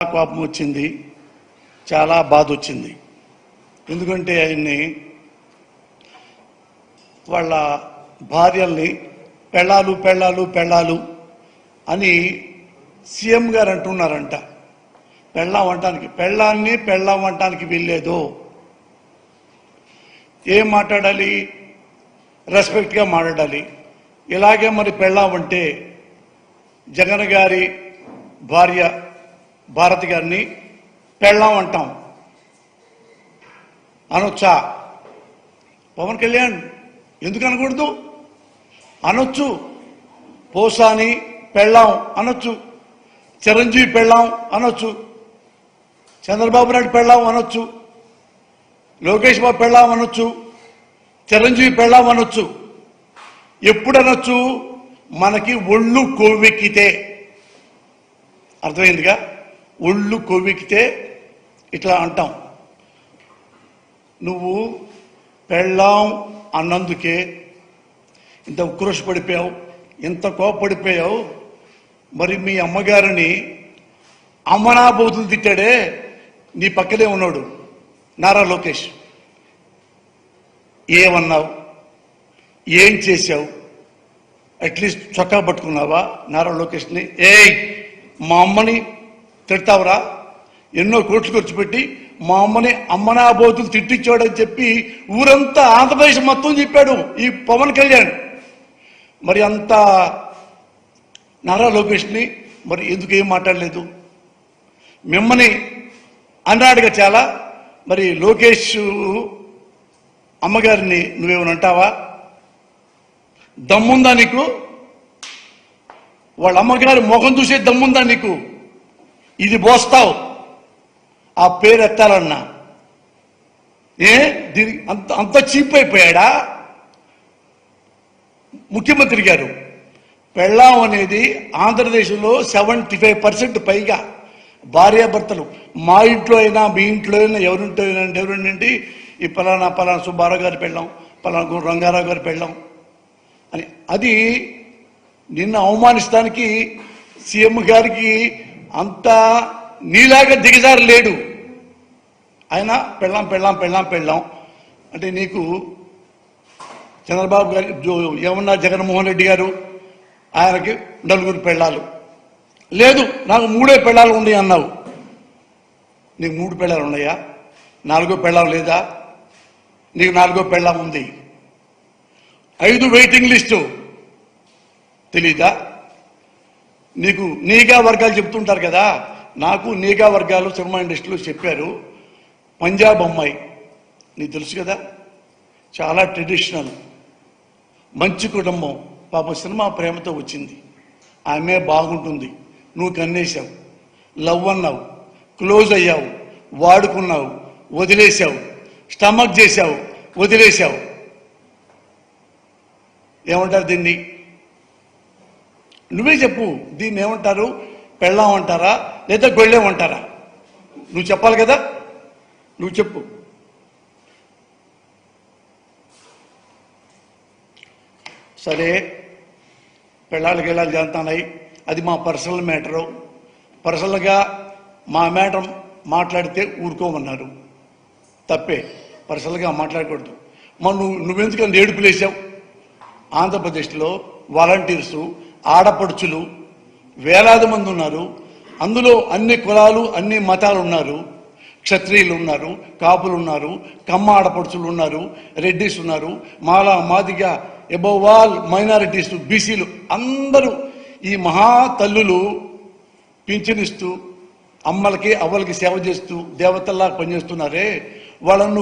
కోపం వచ్చింది, చాలా బాధ వచ్చింది. ఎందుకంటే ఆయన్ని వాళ్ళ భార్యల్ని పెళ్ళాలు పెళ్ళాలు పెళ్ళాలు అని సీఎం గారు అంటున్నారంట. పెళ్ళాం వంటానికి పెళ్ళాన్ని పెళ్ళాం వంటానికి వెళ్ళేదో ఏం మాట్లాడాలి? రెస్పెక్ట్గా మాట్లాడాలి. ఇలాగే మరి పెళ్ళాం అంటే జగన్ గారి భార్య భారతి గారిని పెళ్ళాం అంటాం అనొచ్చా? పవన్ కళ్యాణ్ ఎందుకు అనకూడదు? అనొచ్చు. పోసాని పెళ్ళాం అనొచ్చు, చిరంజీవి పెళ్ళాం అనొచ్చు, చంద్రబాబు నాయుడు పెళ్ళాం అనొచ్చు, లోకేష్ బాబు పెళ్ళాం అనొచ్చు, చిరంజీవి పెళ్ళాం అనొచ్చు. ఎప్పుడు అనొచ్చు? మనకి ఒళ్ళు కొవ్వెక్కితే. అర్థమైందిగా? ఒళ్ళు కొవ్వెక్కితే ఇట్లా అంటాం. నువ్వు పెళ్ళాం అన్నందుకే ఇంత ఉక్రోష పడిపోయావు, ఇంత కోపడిపోయావు. మరి మీ అమ్మగారిని అమ్మనాబోతులు తిట్టాడే నీ పక్కనే ఉన్నాడు నారా లోకేష్. ఏమన్నావు? ఏం చేశావు? అట్లీస్ట్ చొక్కా పట్టుకున్నావా నారా లోకేష్ని? ఏయ్, మా అమ్మని తిడతావురా? ఎన్నో కోట్లు ఖర్చు పెట్టి మా అమ్మని అమ్మనాబోతులు తిట్టించాడని చెప్పి ఊరంతా ఆంధ్రప్రదేశ్ మొత్తం చెప్పాడు ఈ పవన్ కళ్యాణ్. మరి అంత నారా లోకేష్ని మరి ఎందుకు ఏం మాట్లాడలేదు? మిమ్మల్ని అన్నాడుగా చాలా. మరి లోకేష్ అమ్మగారిని నువ్వేమని అంటావా? దమ్ముందా నీకు? వాళ్ళ అమ్మగారి ముఖం చూసే దమ్ముందా నీకు? ఇది పోస్తావు ఆ పేరు ఎత్తాలన్నా? దీనికి అంత చీప్ అయిపోయాడా ముఖ్యమంత్రి గారు? పెళ్ళాం అనేది ఆంధ్రదేశంలో 75% పైగా భార్యాభర్తలు, మా ఇంట్లో అయినా మీ ఇంట్లో అయినా ఎవరింటి ఈ పలానా సుబ్బారావు గారి పెళ్ళాం, పలానా రంగారావు గారి పెళ్ళాం అని. అది నిన్న అవమానిస్తానికి సీఎం గారికి అంత నీలాగా దిగజారు లేడు. ఆయన పెళ్ళాం పెళ్ళాం పెళ్ళాం పెళ్ళాం అంటే నీకు చంద్రబాబు గారి ఏమన్నా జగన్మోహన్ రెడ్డి గారు ఆయనకి 4 పెళ్ళాలు లేదు, నాకు 3 పెళ్ళాలు ఉన్నాయి అన్నావు. నీకు 3 పెళ్ళాలు ఉన్నాయా? 4వ పెళ్ళాం లేదా? నీకు 4వ పెళ్ళాం ఉంది. 5 వెయిటింగ్ లిస్టు తెలీదా నీకు? నీగా వర్గాలు చెప్తుంటారు కదా. నాకు నీగా వర్గాలు సినిమా ఇండస్ట్రీలో చెప్పారు. పంజాబ్ అమ్మాయి నీకు తెలుసు కదా, చాలా ట్రెడిషనల్, మంచి కుటుంబం. పాప సినిమా ప్రేమతో వచ్చింది. ఆమె బాగుంటుంది. నువ్వు కన్నేసావు, లవ్ అన్నావు, క్లోజ్ అయ్యావు, వాడుకున్నావు, వదిలేసావు, స్టమక్ చేశావు, వదిలేసావు. ఏమంటారు దీన్ని? నువ్వే చెప్పు. దీన్ని ఏమంటారు? పెళ్ళాం అంటారా లేదా గొళ్ళేమంటారా? నువ్వు చెప్పాలి కదా, నువ్వు చెప్పు. సరే, పెళ్ళాళ్ళకి వెళ్ళాలి జరుగుతున్నాయి, అది మా పర్సనల్ మ్యాటరు. పర్సనల్గా మా మ్యాటర్ మాట్లాడితే ఊరుకోమన్నారు. తప్పే, పర్సనల్గా మాట్లాడకూడదు. మరి నువ్వెందుకు అంత ఏడుపులు వేసావు? ఆంధ్రప్రదేశ్లో వాలంటీర్సు, ఆడపడుచులు వేలాది మంది ఉన్నారు. అందులో అన్ని కులాలు, అన్ని మతాలు ఉన్నారు. క్షత్రియులు ఉన్నారు, కాపులు ఉన్నారు, కమ్మ ఆడపడుచులు ఉన్నారు, రెడ్డిస్ ఉన్నారు, మాలా మాదిగ, అబౌవ్ ఆల్ మైనారిటీస్, బీసీలు అందరూ ఈ మహా తల్లులు పింఛనిస్తూ అమ్మలకి అవ్వలకి సేవ చేస్తూ దేవతల్లా పనిచేస్తున్నారే, వాళ్ళను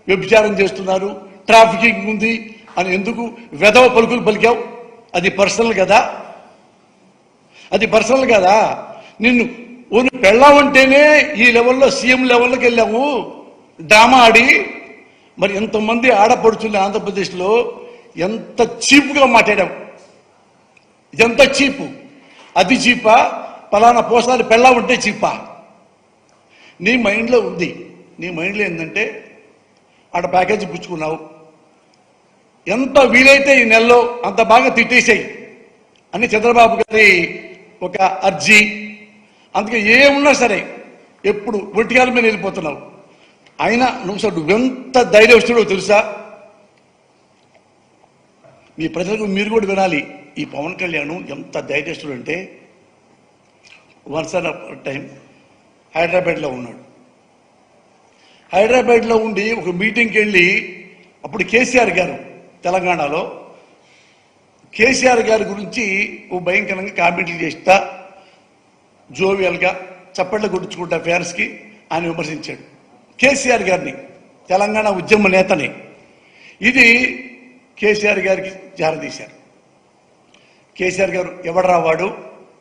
వ్యభిచారం చేస్తున్నారు, ట్రాఫికింగ్ ఉంది అని ఎందుకు వెధవ పలుకులు పలికావు? అది పర్సనల్ కదా, అది పర్సనల్ కదా. నిన్ను పెళ్ళామంటేనే ఈ లెవెల్లో సీఎం లెవెల్లోకి వెళ్ళావు డ్రామా ఆడి. మరి ఎంతమంది ఆడపడుచుల్ని ఆంధ్రప్రదేశ్లో ఎంత చీప్గా మాట్లాడావు. ఎంత చీపు? అది చీపా? పలానా పోసారి పెళ్ళామంటే చీపా? నీ మైండ్లో ఉంది. నీ మైండ్లో ఏంటంటే ఆడ ప్యాకేజీ పుచ్చుకున్నావు, ఎంత వీలైతే ఈ నెలలో అంత బాగా తిట్టేసాయి అని చంద్రబాబు గారి ఒక అర్జీ. అందుకే ఏమున్నా సరే ఎప్పుడు ఒంటికాల మీద వెళ్ళిపోతున్నావు. అయినా నువ్వెంత ధైర్యస్తుడో తెలుసా? మీ ప్రజలకు మీరు కూడా వినాలి. ఈ పవన్ కళ్యాణ్ ఎంత ధైర్యస్తుడు అంటే, వన్స్ ఆన్ టైం హైదరాబాద్లో ఉన్నాడు. హైదరాబాద్లో ఉండి ఒక మీటింగ్కి వెళ్ళి, అప్పుడు కేసీఆర్ గారు తెలంగాణలో, కేసీఆర్ గారి గురించి ఓ భయంకరంగా కామెంట్లు చేస్తా, జోవియల్గా చప్పట్లు కొట్టించుకుంటా ఫ్యాన్స్కి ఆయన విమర్శించాడు కేసీఆర్ గారిని, తెలంగాణ ఉద్యమ నేతని. ఇది కేసీఆర్ గారికి జారదీశారు. కేసీఆర్ గారు ఎవడరా వాడు?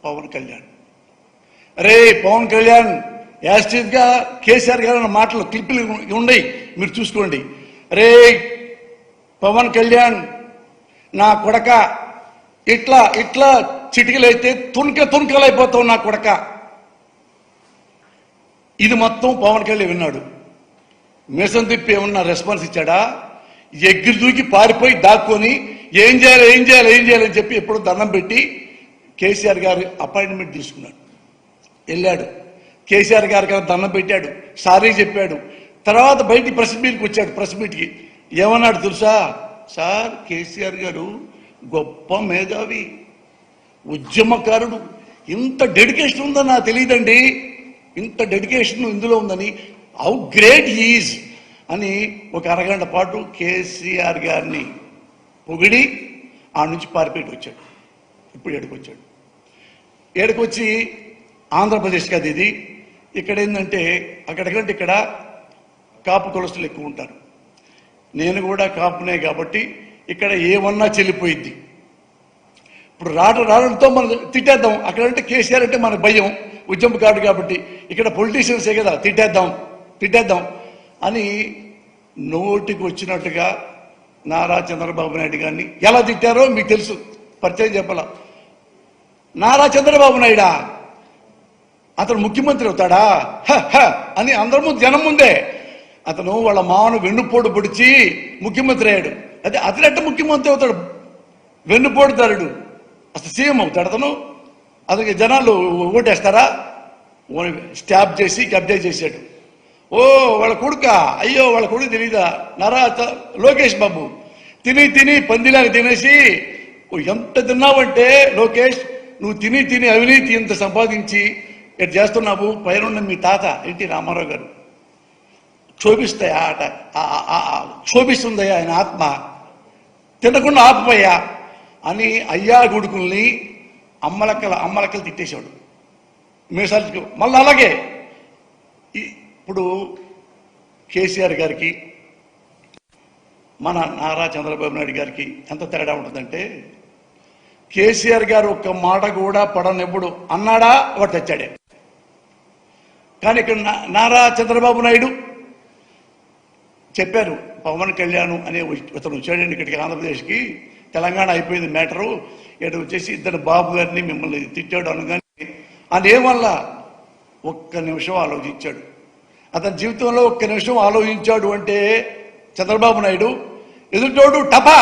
పవన్ కళ్యాణ్. అరే పవన్ కళ్యాణ్ యాస్టివ్గా కేసీఆర్ గారు అన్న మాటలు క్లిప్పులు ఉన్నాయి, మీరు చూసుకోండి. రే పవన్ కళ్యాణ్ నా కొడక, ఇట్లా ఇట్లా చిటికలైతే తునకలైపోతావు నా కొడక. ఇది మొత్తం పవన్ కళ్యాణ్ విన్నాడు. మిషన్ తిప్పి ఏమన్నా రెస్పాన్స్ ఇచ్చాడా? ఎగిరి దూకి పారిపోయి దాక్కొని ఏం చేయాలని చెప్పి ఎప్పుడు దండం పెట్టి కేసీఆర్ గారు అపాయింట్మెంట్ తీసుకున్నాడు. వెళ్ళాడు, కేసీఆర్ గారికి దండం పెట్టాడు, సారీ చెప్పాడు. తర్వాత బయటికి ప్రెస్ మీట్కి వచ్చాడు. ప్రెస్ మీట్కి ఏమన్నాడు తెలుసా? సార్ కేసీఆర్ గారు గొప్ప మేధావి, ఉద్యమకారుడు, ఇంత డెడికేషన్ ఉందని నాకు తెలియదండి, ఇంత డెడికేషన్ ఇందులో ఉందని, హౌ గ్రేట్ హీఈజ్ అని ఒక అరగంట పాటు కేసీఆర్ గారిని పొగిడి ఆ నుంచి పారిపోయి వచ్చాడు. ఇప్పుడు ఏడుకొచ్చాడు. ఏడుకొచ్చి ఆంధ్రప్రదేశ్ కాదు ఇది, ఇక్కడ ఏంటంటే అక్కడికంటే ఇక్కడ కాపు కులస్తులు ఎక్కువ ఉంటారు. నేను కూడా కాపునే కాబట్టి ఇక్కడ ఏమన్నా చెల్లిపోయిద్ది. ఇప్పుడు రావడంతో మనం తిట్టేద్దాం. అక్కడంటే కేసీఆర్ అంటే మనకు భయం, ఉద్యమకారుడు కాబట్టి. ఇక్కడ పొలిటీషియన్సే కదా, తిట్టేద్దాం అని నోటికి వచ్చినట్టుగా నారా చంద్రబాబు నాయుడు గారిని ఎలా తిట్టారో మీకు తెలుసు, పరిచయం చెప్పాల. నారా చంద్రబాబు నాయుడా, అతను ముఖ్యమంత్రి అవుతాడా అని అందరి ముందు, జనం ముందే అతను వాళ్ళ మామను వెన్నుపోటు పొడిచి ముఖ్యమంత్రి అయ్యాడు. అదే అతనట్టు ముఖ్యమంత్రి అవుతాడు? వెన్నుపోటుదారుడు అసలు సీఎం అవుతాడు అతను? అతనికి జనాలు ఓటేస్తారా? స్టాప్ చేసి కబ్జా చేశాడు. ఓ వాళ్ళ కొడుక, అయ్యో వాళ్ళ కొడుకు తెలీదా? లోకేష్ బాబు తిని పందిలాగా తినేసి, ఎంత తిన్నావంటే లోకేష్, నువ్వు తిని అవినీతి ఇంత సంపాదించి ఎటు చేస్తున్నావు? పైన మీ తాత ఎన్టీ రామారావు గారు క్షోభిస్తాయా ఆట, క్షోభిస్తుందయ్యా ఆయన ఆత్మ, తినకుండా ఆపమయ్యా అని అయ్యా గుడుకుల్ని అమ్మలక్కలు తిట్టేశాడు మీసాలు. మళ్ళీ అలాగే ఇప్పుడు కేసీఆర్ గారికి మన నారా చంద్రబాబు నాయుడు గారికి ఎంత తేడా ఉంటుందంటే, కేసీఆర్ గారు ఒక్క మాట కూడా పడనెప్పుడు అన్నాడా వాడు తెచ్చాడే. కానీ ఇక్కడ నారా చంద్రబాబు నాయుడు చెప్పారు, పవన్ కళ్యాణ్ అనే ఇతను వచ్చాడండి ఇక్కడికి ఆంధ్రప్రదేశ్కి, తెలంగాణ అయిపోయింది మ్యాటరు, ఇటు వచ్చేసి ఇద్దరు బాబు గారిని మిమ్మల్ని తిట్టాడు అనగానే అదేవల్ల ఒక్క నిమిషం ఆలోచించాడు. అతని జీవితంలో ఒక్క నిమిషం ఆలోచించాడు అంటే చంద్రబాబు నాయుడు, ఎదుటోడు టపా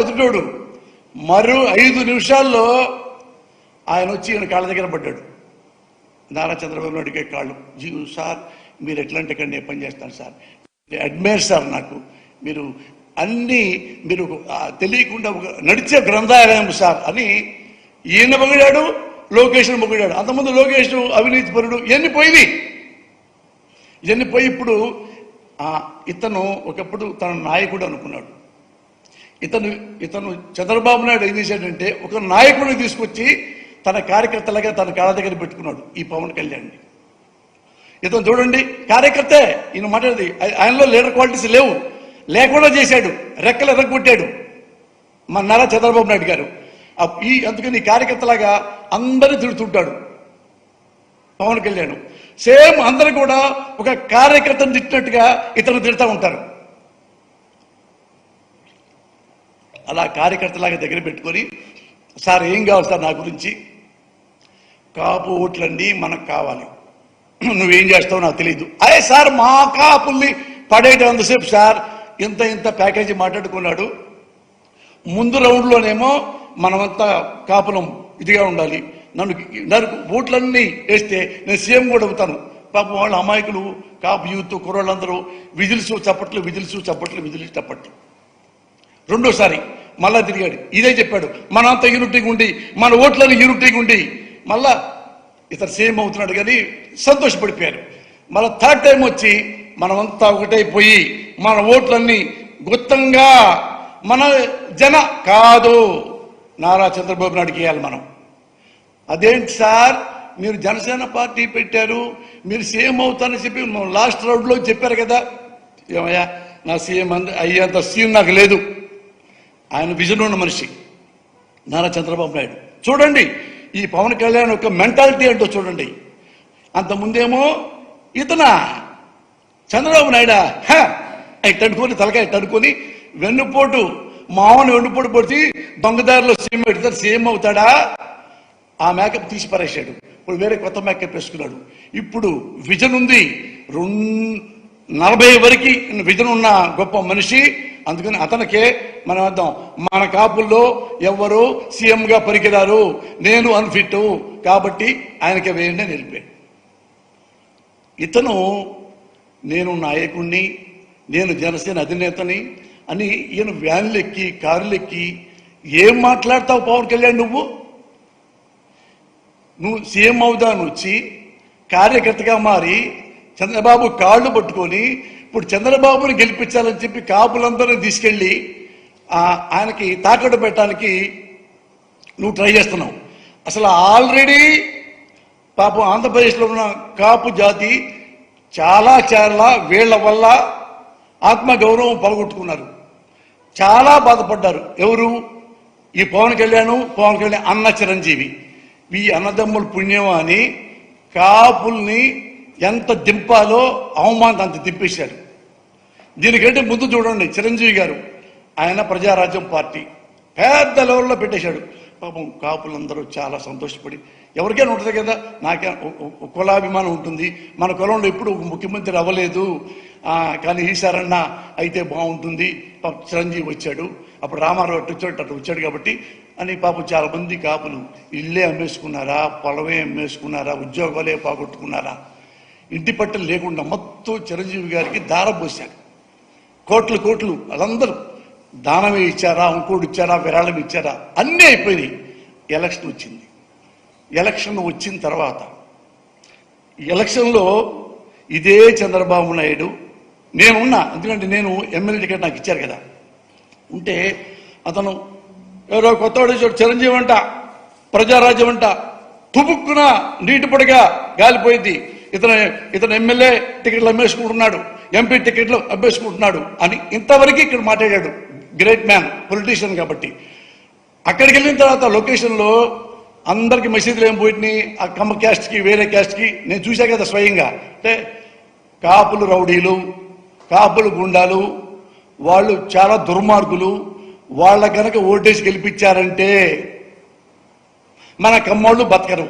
ఎదుటోడు మరో 5 నిమిషాల్లో ఆయన వచ్చి ఈయన కాళ్ళ దగ్గర పడ్డాడు. నారా చంద్రబాబు నాయుడికే కాళ్ళు, జీవు సార్ మీరు ఎట్లాంటి ఇక్కడ నేను పని చేస్తాను సార్, అడ్మైర్ సార్, నాకు మీరు అన్నీ మీరు తెలియకుండా నడిచే గ్రంథాలయం సార్ అని ఈయన పొగిడాడు, లోకేష్ను పొగిడాడు. అంతకుముందు లోకేష్ అవినీతి పరుడు, ఇవన్నీ పోయి ఇప్పుడు ఇతను ఒకప్పుడు తన నాయకుడు అనుకున్నాడు. ఇతను చంద్రబాబు నాయుడు ఏం చేశాడంటే ఒక నాయకుడిని తీసుకొచ్చి తన కార్యకర్తలుగా తన కాళ్ళ దగ్గర పెట్టుకున్నాడు ఈ పవన్ కళ్యాణ్ని. ఇతను చూడండి కార్యకర్తే, ఈయన మాట్లాడేది ఆయనలో లీడర్ క్వాలిటీస్ లేకుండా చేశాడు, రెక్కలు ఎర్రగొట్టాడు మన నారా చంద్రబాబు నాయుడు గారు. అందుకని కార్యకర్తలాగా అందరూ తిడుతుంటాడు పవన్ కళ్యాణ్. సేమ్ అందరూ కూడా ఒక కార్యకర్తను తిట్టినట్టుగా ఇతను తిడతా ఉంటారు. అలా కార్యకర్తలాగా దగ్గర పెట్టుకొని, సార్ ఏం కావాలి సార్ నా గురించి? కాపు ఓట్లండి మనకు కావాలి, నువ్వేం చేస్తావు నాకు తెలియదు. అదే సార్ మా కాపుల్ని పడేటంతసేపు సార్ ఇంత ప్యాకేజీ మాట్లాడుకున్నాడు. ముందు రౌండ్లోనేమో మనమంతా కాపులం ఇదిగా ఉండాలి, నన్ను ఓట్లన్నీ వేస్తే నేను సీఎం కూడా అవుతాను. పాపం వాళ్ళు అమాయకులు, కాపు యూత్ కుర్రోళ్ళందరూ విజిల్స్ చప్పట్లు, విజిల్స్ చప్పట్లు, విజిల్స్ చప్పట్లు. రెండోసారి మళ్ళా తిరిగాడు, ఇదే చెప్పాడు, మనంతా యూనిటీగా ఉండి, మన ఓట్లని యూనిటీగా ఉండి, మళ్ళా ఇతను సీఎం అవుతున్నాడు కానీ సంతోషపడిపోయారు. మళ్ళీ థర్డ్ టైం వచ్చి మనమంతా ఒకటైపోయి మన ఓట్లన్నీ గుత్తంగా మన జన కాదు నారా చంద్రబాబు నాయుడుకి వేయాలి మనం. అదేంటి సార్ మీరు జనసేన పార్టీ పెట్టారు, మీరు సీఎం అవుతారని చెప్పి లాస్ట్ రౌండ్లో చెప్పారు కదా. ఏమయ్యా, నా సీఎం అయ్యేంత సీఎం నాకు లేదు. ఆయన విజన్ ఉన్న మనిషి నారా చంద్రబాబు నాయుడు. చూడండి ఈ పవన్ కళ్యాణ్ యొక్క మెంటాలిటీ ఏంటో చూడండి. అంతకుముందేమో ఇతన చంద్రబాబు నాయుడా ఇట్టనుకొని తలకాయ ఇట్టనుకొని వెన్నుపోటు మామూలు వెన్నుపోటు పొడిచి దొంగదారిలో సీఎం పెడతారు, సీఎం అవుతాడా? ఆ మేకప్ తీసి పరేశాడు. ఇప్పుడు వేరే కొత్త మేకప్ వేసుకున్నాడు. ఇప్పుడు విజన్ ఉంది, 40 వరకు విజన్ ఉన్న గొప్ప మనిషి. అందుకని అతనికే మనం అర్థం, మన కాపుల్లో ఎవరు సీఎంగా పనికిరారు, నేను అన్ఫిట్ కాబట్టి ఆయనకే వేయండి అని వెళ్ళిపోయాడు. ఇతను నేను నాయకుణ్ణి, నేను జనసేన అధినేతని అని ఈయన వ్యాన్లు ఎక్కి కార్లు ఎక్కి ఏం మాట్లాడతావు పవన్ కళ్యాణ్? నువ్వు సీఎం అవుదాను వచ్చి కార్యకర్తగా మారి చంద్రబాబు కాళ్ళు పట్టుకొని ఇప్పుడు చంద్రబాబుని గెలిపించాలని చెప్పి కాపులందరినీ తీసుకెళ్ళి ఆయనకి తాకట్టు పెట్టడానికి నువ్వు ట్రై చేస్తున్నావు. అసలు ఆల్రెడీ పాపం ఆంధ్రప్రదేశ్లో ఉన్న కాపు జాతి చాలా వీళ్ల వల్ల ఆత్మగౌరవం పలగొట్టుకున్నారు, చాలా బాధపడ్డారు. ఎవరు? ఈ పవన్ కళ్యాణ్ అన్న చిరంజీవి. ఈ అన్నదమ్ముల పుణ్యం అని కాపుల్ని ఎంత దింపాలో అవమానం అంత దింపేశాడు. దీనికంటే ముందు చూడండి, చిరంజీవి గారు ఆయన ప్రజారాజ్యం పార్టీ పెద్ద లెవెల్లో పెట్టేశాడు. పాపం కాపులందరూ చాలా సంతోషపడి, ఎవరికైనా ఉంటుంది కదా, నాకే కులాభిమానం ఉంటుంది, మన కులంలో ఎప్పుడు ముఖ్యమంత్రి అవ్వలేదు కానీ ఈసారన్నా అయితే బాగుంటుంది. పాప చిరంజీవి వచ్చాడు, అప్పుడు రామారావు అటు వచ్చాడు కాబట్టి అని పాపం చాలా మంది కాపులు ఇల్లే అమ్మేసుకున్నారా, పొలమే అమ్మేసుకున్నారా, ఉద్యోగాలే పోగొట్టుకున్నారా, ఇంటి పట్టలు లేకుండా మొత్తం చిరంజీవి గారికి దారపోశారు. కోట్లు వాళ్ళందరూ దానమే ఇచ్చారా, ఇంకోటి ఇచ్చారా, విరాళం ఇచ్చారా, అన్నీ అయిపోయినాయి. ఎలక్షన్ వచ్చింది. ఎలక్షన్ వచ్చిన తర్వాత ఎలక్షన్లో ఇదే చంద్రబాబు నాయుడు నేనున్నా, ఎందుకంటే నేను ఎమ్మెల్యే టికెట్ నాకు ఇచ్చారు కదా, ఉంటే అతను ఎవరో కొత్తవాడు చిరంజీవి అంట, ప్రజారాజ్యం అంట, తుపుక్కున నీటి పొడిగా గాలిపోయింది, ఇతను ఎమ్మెల్యే టికెట్లు అమ్మేసుకుంటున్నాడు, ఎంపీ టికెట్లు అమ్మేసుకుంటున్నాడు అని ఇంతవరకు ఇక్కడ మాట్లాడాడు. గ్రేట్ మ్యాన్, పొలిటీషియన్ కాబట్టి. అక్కడికి వెళ్ళిన తర్వాత లొకేషన్లో అందరికి మెసేజ్లు ఏం పోయినాయి, ఆ కమ్మ క్యాస్ట్కి వేరే క్యాస్ట్కి నేను చూసా కదా స్వయంగా. అంటే కాపులు రౌడీలు, కాపులు గుండాలు, వాళ్ళు చాలా దుర్మార్గులు, వాళ్ళ కనుక ఓటేసి గెలిపించారంటే మన కమ్మోళ్ళు బతకరు.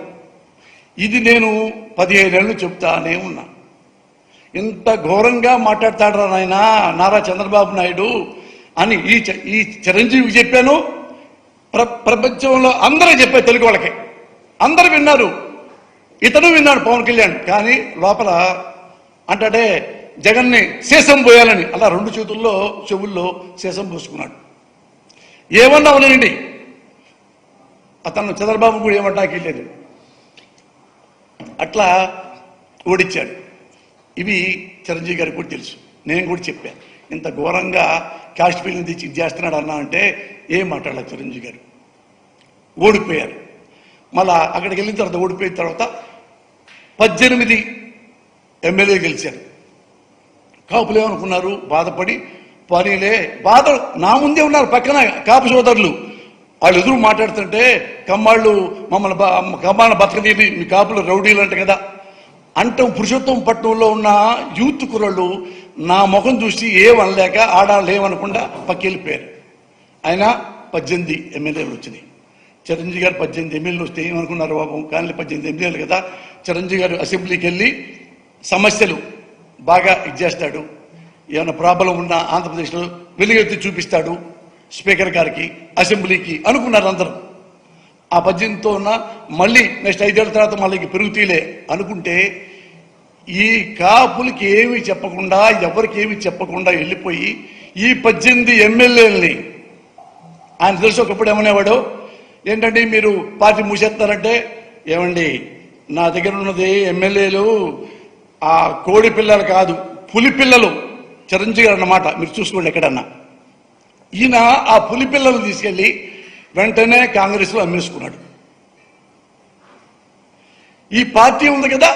ఇది నేను 15 ఏళ్ళు చెప్తానే ఉన్నా. ఇంత ఘోరంగా మాట్లాడతాడు నాయన నారా చంద్రబాబు నాయుడు అని ఈ చిరంజీవికి చెప్పాను, ప్రపంచంలో అందరూ చెప్పారు, తెలుగు వాళ్ళకి అందరూ విన్నారు, ఇతను విన్నాడు పవన్ కళ్యాణ్. కానీ లోపల అంటాడే జగన్ని శేషం పోయాలని అలా 2 చేతుల్లో చెవుల్లో శేషం పోసుకున్నాడు. ఏమన్నా ఉన్నాయండి, అతను చంద్రబాబు కూడా ఏమంటాకి లేదు, అట్లా ఓడించాడు. ఇవి చిరంజీవి గారికి కూడా తెలుసు, నేను కూడా చెప్పాను. ఇంత ఘోరంగా కాస్ట్ ఫీలింగ్ తెచ్చి ఇది చేస్తున్నాడు అన్నా అంటే ఏం మాట్లాడాలి. చిరంజీవి గారు ఓడిపోయారు. మళ్ళా అక్కడికి వెళ్ళిన తర్వాత ఓడిపోయిన తర్వాత 18 ఎమ్మెల్యే గెలిచారు. కాపులు ఏమనుకున్నారు, బాధపడి పనిలే బాధ నా ముందే ఉన్నారు పక్కన కాపు సోదరులు, వాళ్ళు ఎదురు మాట్లాడుతుంటే కమ్మాళ్ళు కమ్మాళ్ళ బతకదీని మీ కాపులు రౌడీలు అంట కదా అంటాం. పురుషోత్తం పట్టణంలో ఉన్న యూత్ కుర్రళ్ళు నా ముఖం చూసి ఏమనలేక ఆడాళ్ళు ఏమనకుండా పక్కెళ్ళిపోయారు. ఆయన 18 ఎమ్మెల్యేలు వచ్చినాయి. చిరంజీవి గారు 18 ఎమ్మెల్యేలు వస్తే ఏమనుకున్నారు బాబు, కానీ 18 ఎమ్మెల్యేలు కదా. చిరంజీవి గారు అసెంబ్లీకి వెళ్ళి సమస్యలు బాగా ఇచ్చేస్తాడు, ఏమైనా ప్రాబ్లం ఉన్నా ఆంధ్రప్రదేశ్లో వెలుగెత్తి చూపిస్తాడు స్పీకర్ గారికి, అసెంబ్లీకి అనుకున్నారు అందరూ. ఆ 18తో ఉన్న మళ్ళీ నెక్స్ట్ 5 ఏళ్ల తర్వాత మళ్ళీ పెరుగుతీలే అనుకుంటే ఈ కాపులకి ఏమి చెప్పకుండా ఎవరికి ఏమి చెప్పకుండా వెళ్ళిపోయి ఈ 18 ఎమ్మెల్యేలని ఆయన తెలుసు ఒకప్పుడు ఏమనేవాడు ఏంటంటే మీరు పార్టీ మూసేస్తారంటే ఏమండి నా దగ్గర ఉన్నది ఎమ్మెల్యేలు ఆ కోడి పిల్లలు కాదు పులి పిల్లలు చిరంజీవి గారు అన్నమాట మీరు చూసుకోండి ఎక్కడన్నా ఈయన ఆ పులి పిల్లలు తీసుకెళ్లి వెంటనే కాంగ్రెస్లో అమ్మేసుకున్నాడు ఈ పార్టీ ఉంది కదా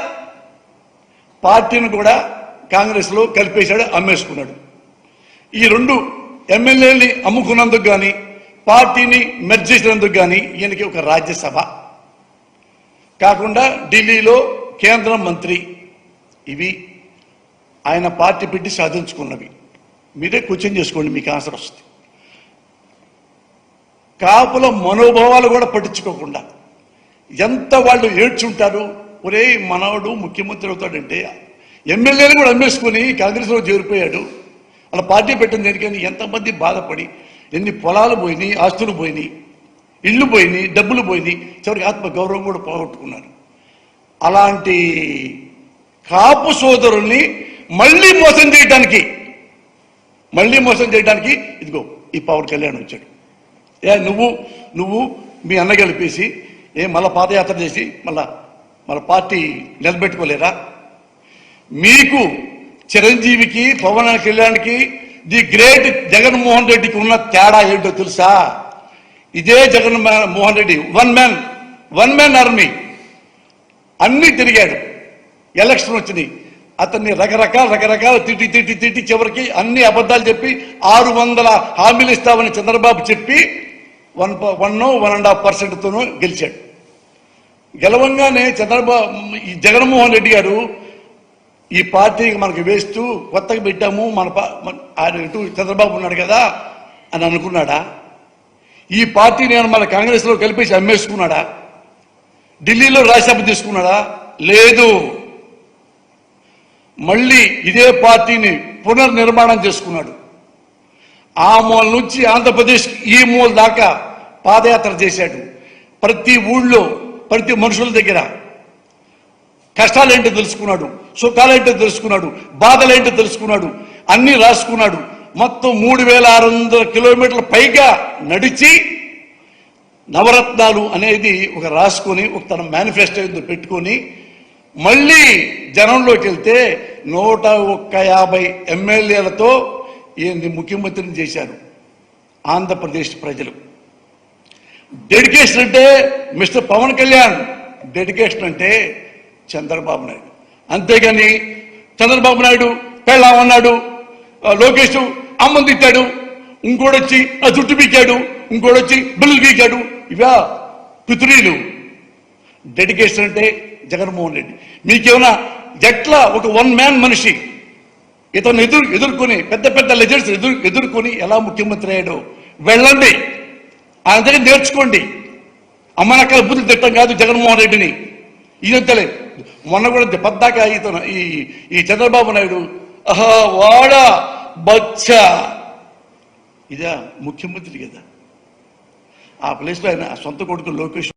పార్టీని కూడా కాంగ్రెస్లో కలిపేశాడు అమ్మేసుకున్నాడు ఈ 2 ఎమ్మెల్యేలని అమ్ముకున్నందుకు కానీ పార్టీని మెర్జ్ చేసినందుకు కానీ ఈయనకి ఒక రాజ్యసభ కాకుండా ఢిల్లీలో కేంద్ర మంత్రి ఇవి ఆయన పార్టీ పెట్టి సాధించుకున్నవి మీరే క్వశ్చన్ చేసుకోండి మీకు ఆన్సర్ వస్తుంది కాపుల మనోభావాలు కూడా పట్టించుకోకుండా ఎంత వాళ్ళు ఏడ్చుంటారు ఒరే మనవడు ముఖ్యమంత్రి అవుతాడంటే ఎమ్మెల్యేలు కూడా అమ్మేసుకుని కాంగ్రెస్లో చేరిపోయాడు అలా పార్టీ పెట్టిన దేనికని ఎంతమంది బాధపడి ఎన్ని పొలాలు పోయినాయి ఆస్తులు పోయినాయి ఇళ్ళు పోయినాయి డబ్బులు పోయినాయి చివరికి ఆత్మగౌరవం కూడా పోగొట్టుకున్నారు అలాంటి కాపు సోదరుల్ని మళ్ళీ మోసం చేయడానికి ఇదిగో ఈ పవన్ కళ్యాణ్ వచ్చాడు నువ్వు మీ అన్న గెలిపేసి మళ్ళా పాదయాత్ర చేసి మళ్ళా పార్టీ నిలబెట్టుకోలేరా మీకు చిరంజీవికి పవన్ కళ్యాణ్కి ది గ్రేట్ జగన్మోహన్ రెడ్డికి ఉన్న తేడా ఏంటో తెలుసా ఇదే Jaganmohan Reddy one man army అన్ని తిరిగాడు ఎలక్షన్ వచ్చినాయి అతన్ని రకరకాల తిట్టి చివరికి అన్ని అబద్ధాలు చెప్పి 600 హామీలు ఇస్తామని చంద్రబాబు చెప్పి 1.5%తోనూ గెలిచాడు గెలవంగానే ఈ జగన్మోహన్ రెడ్డి గారు ఈ పార్టీకి మనకు వేస్తూ కొత్తగా పెట్టాము ఆయన ఇటు చంద్రబాబు ఉన్నాడు కదా అని అనుకున్నాడా ఈ పార్టీని నేను మన కాంగ్రెస్లో కలిపేసి అమ్మేసుకున్నాడా ఢిల్లీలో రాజ్యసభ తీసుకున్నాడా లేదు మళ్ళీ ఇదే పార్టీని పునర్నిర్మాణం చేసుకున్నాడు ఆ మూల నుంచి ఆంధ్రప్రదేశ్ ఈ మూల దాకా పాదయాత్ర చేశాడు ప్రతి ఊళ్ళో ప్రతి మనుషుల దగ్గర కష్టాలేంటో తెలుసుకున్నాడు సుఖాలేంటో తెలుసుకున్నాడు బాధలేంటో తెలుసుకున్నాడు అన్ని రాసుకున్నాడు మొత్తం 3600 కిలోమీటర్ల పైగా నడిచి నవరత్నాలు అనేది ఒక రాసుకొని ఒక తన మేనిఫెస్టో పెట్టుకొని మళ్ళీ జనంలోకి వెళ్తే 150 ఎమ్మెల్యేలతో ఈయన్ని ముఖ్యమంత్రిని చేశారు ఆంధ్రప్రదేశ్ ప్రజలు డెడికేషన్ అంటే మిస్టర్ పవన్ కళ్యాణ్ డెడికేషన్ అంటే చంద్రబాబు నాయుడు అంతేగాని చంద్రబాబు నాయుడు పెళ్ళామన్నాడు లోకేష్ అమ్మని తిట్టాడు ఇంకోడొచ్చి ఆ జుట్టు పీకాడు ఇంకోడొచ్చి బిల్లు గీకాడు ఇవా పితురీలు డెడికేషన్ అంటే జగన్మోహన్ రెడ్డి మీకేమైనా ఎట్లా ఒక వన్ మ్యాన్ మనిషి ఇతను ఎదుర్కొని పెద్ద లెజెండ్స్ ఎదుర్కొని ఎలా ముఖ్యమంత్రి అయ్యాడో వెళ్ళండి ఆయన దగ్గర నేర్చుకోండి అమ్మనక్కల బుద్ధులు తిట్టం కాదు జగన్మోహన్ రెడ్డిని ఈయన తెలియదు మొన్న కూడా పద్దాక ఇతను ఈ చంద్రబాబు నాయుడు వాడా బచ్చా ఇదా ముఖ్యమంత్రి కదా ఆ ప్లేస్లో ఆయన సొంత కొడుకు లోకేష్